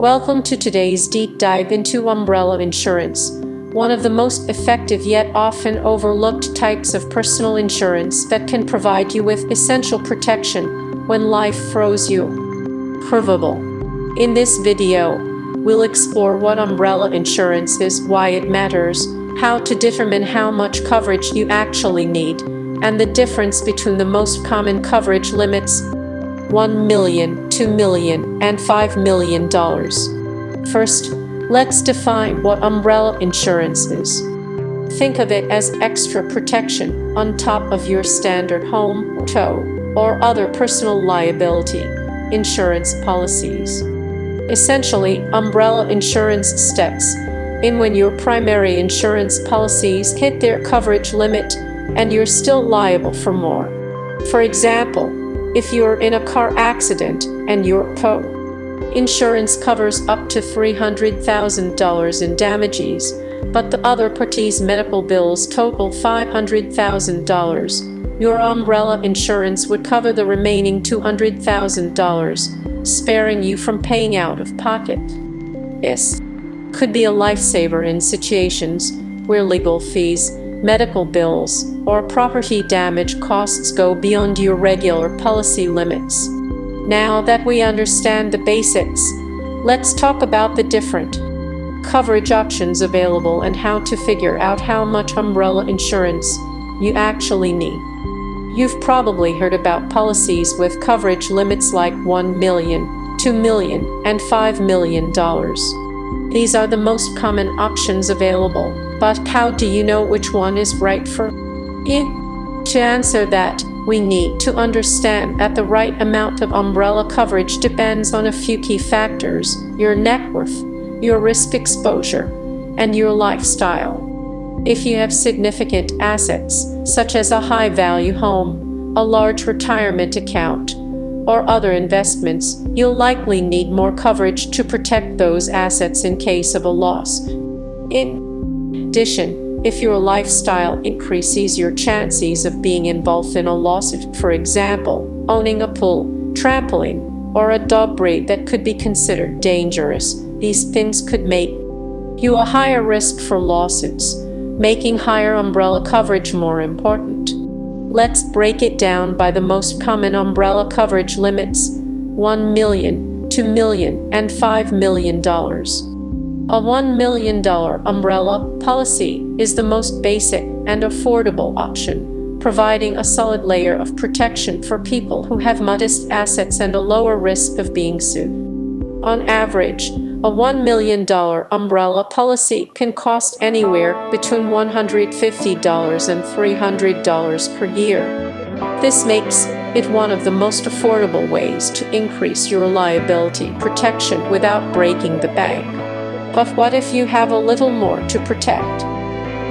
Welcome to today's deep dive into umbrella insurance, one of the most effective yet often overlooked types of personal insurance that can provide you with essential protection when life throws you curveball. In this video, we'll explore what umbrella insurance is, why it matters, how to determine how much coverage you actually need, and the difference between the most common coverage limits: $1 million, $2 million, and $5 million. First, let's define what umbrella insurance is. Think of it as extra protection on top of your standard home, tow, or other personal liability insurance policies. Essentially, umbrella insurance steps in when your primary insurance policies hit their coverage limit and you're still liable for more. For example, if you're in a car accident and your tow insurance covers up to $300,000 in damages, but the other party's medical bills total $500,000, your umbrella insurance would cover the remaining $200,000, sparing you from paying out of pocket. This could be a lifesaver in situations where legal fees, medical bills, or property damage costs go beyond your regular policy limits. Now that we understand the basics, let's talk about the different coverage options available and how to figure out how much umbrella insurance you actually need. You've probably heard about policies with coverage limits like $1 million, $2 million, and $5 million. These are the most common options available, but how do you know which one is right for you? To answer that, we need to understand that the right amount of umbrella coverage depends on a few key factors: your net worth, your risk exposure, and your lifestyle. If you have significant assets, such as a high-value home, a large retirement account, or other investments, you'll likely need more coverage to protect those assets in case of a loss. In addition, if your lifestyle increases your chances of being involved in a lawsuit, for example, owning a pool, trampoline, or a dog breed that could be considered dangerous, these things could make you a higher risk for lawsuits, making higher umbrella coverage more important. Let's break it down by the most common umbrella coverage limits: $1 million, $2 million, and $5 million. A $1 million umbrella policy is the most basic and affordable option, providing a solid layer of protection for people who have modest assets and a lower risk of being sued. On average, a $1 million umbrella policy can cost anywhere between $150 and $300 per year. This makes it one of the most affordable ways to increase your liability protection without breaking the bank. But what if you have a little more to protect?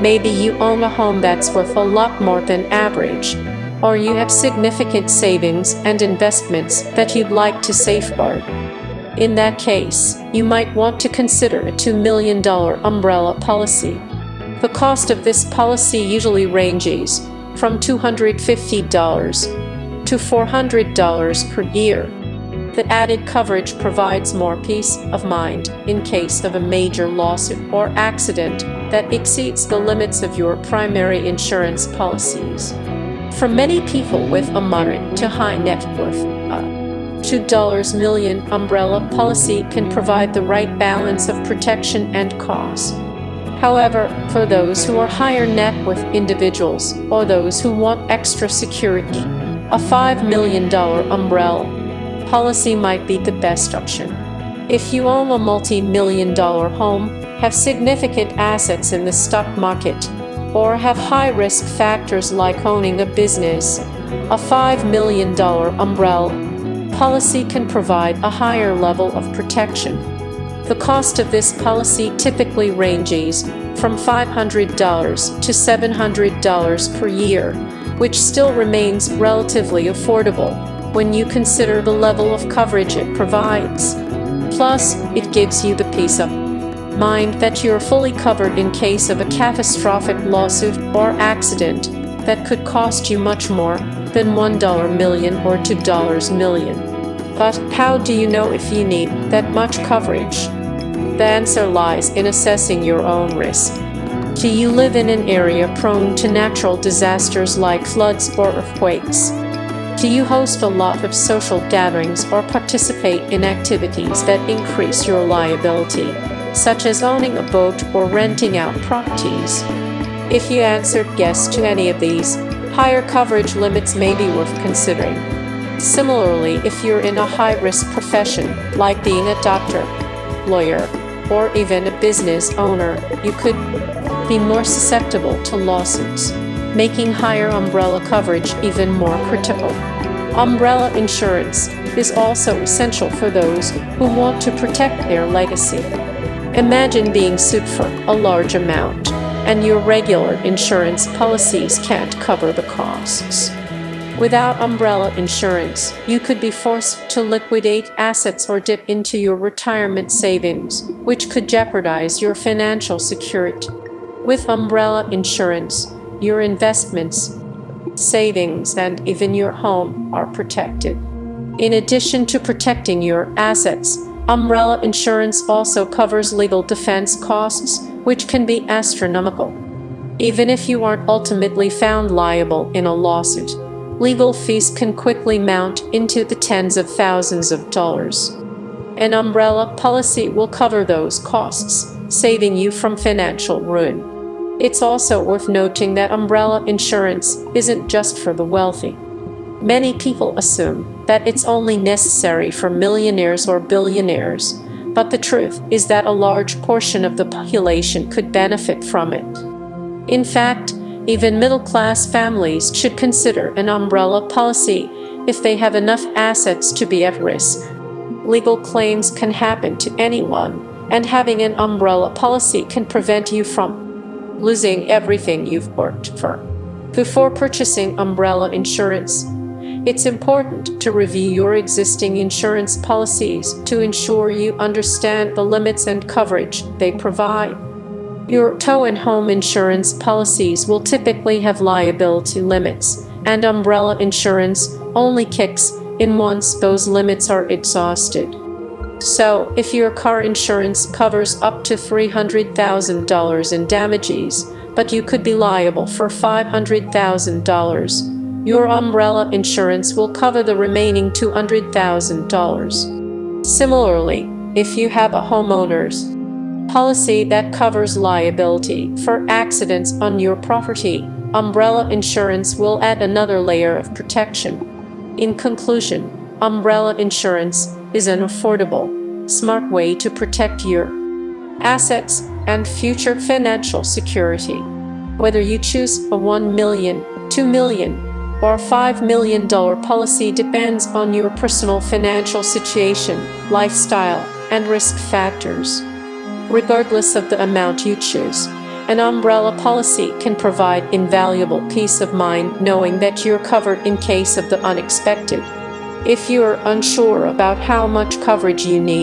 Maybe you own a home that's worth a lot more than average, or you have significant savings and investments that you'd like to safeguard. In that case, you might want to consider a $2 million umbrella policy. The cost of this policy usually ranges from $250 to $400 per year. The added coverage provides more peace of mind in case of a major lawsuit or accident that exceeds the limits of your primary insurance policies. For many people with a moderate to high net worth, a $2 million umbrella policy can provide the right balance of protection and cost. However, for those who are higher net worth individuals or those who want extra security, a $5 million umbrella policy might be the best option. If you own a multi-million-dollar home, have significant assets in the stock market, or have high-risk factors like owning a business, a $5 million umbrella policy can provide a higher level of protection. The cost of this policy typically ranges from $500 to $700 per year, which still remains relatively affordable when you consider the level of coverage it provides. Plus, it gives you the peace of mind that you're fully covered in case of a catastrophic lawsuit or accident that could cost you much more than $1 million or $2 million. But how do you know if you need that much coverage? The answer lies in assessing your own risk. Do you live in an area prone to natural disasters like floods or earthquakes? Do you host a lot of social gatherings or participate in activities that increase your liability, such as owning a boat or renting out properties? If you answered yes to any of these, higher coverage limits may be worth considering. Similarly, if you're in a high-risk profession, like being a doctor, lawyer, or even a business owner, you could be more susceptible to lawsuits, making higher umbrella coverage even more critical. Umbrella insurance is also essential for those who want to protect their legacy. Imagine being sued for a large amount, and your regular insurance policies can't cover the costs. Without umbrella insurance, you could be forced to liquidate assets or dip into your retirement savings, which could jeopardize your financial security. With umbrella insurance, your investments, savings, and even your home are protected. In addition to protecting your assets, umbrella insurance also covers legal defense costs, which can be astronomical. Even if you aren't ultimately found liable in a lawsuit, legal fees can quickly mount into the tens of thousands of dollars. An umbrella policy will cover those costs, saving you from financial ruin. It's also worth noting that umbrella insurance isn't just for the wealthy. Many people assume that it's only necessary for millionaires or billionaires, but the truth is that a large portion of the population could benefit from it. In fact, even middle-class families should consider an umbrella policy if they have enough assets to be at risk. Legal claims can happen to anyone, and having an umbrella policy can prevent you from losing everything you've worked for. Before purchasing umbrella insurance, it's important to review your existing insurance policies to ensure you understand the limits and coverage they provide. Your tow and home insurance policies will typically have liability limits, and umbrella insurance only kicks in once those limits are exhausted. So, if your car insurance covers up to $300,000 in damages, but you could be liable for $500,000, your umbrella insurance will cover the remaining $200,000. Similarly, if you have a homeowner's policy that covers liability for accidents on your property, umbrella insurance will add another layer of protection. In conclusion, umbrella insurance is an affordable, smart way to protect your assets and future financial security. Whether you choose a $1 million, $2 million, or $5 million policy depends on your personal financial situation, lifestyle, and risk factors. Regardless of the amount you choose, an umbrella policy can provide invaluable peace of mind knowing that you're covered in case of the unexpected. If you're unsure about how much coverage you need,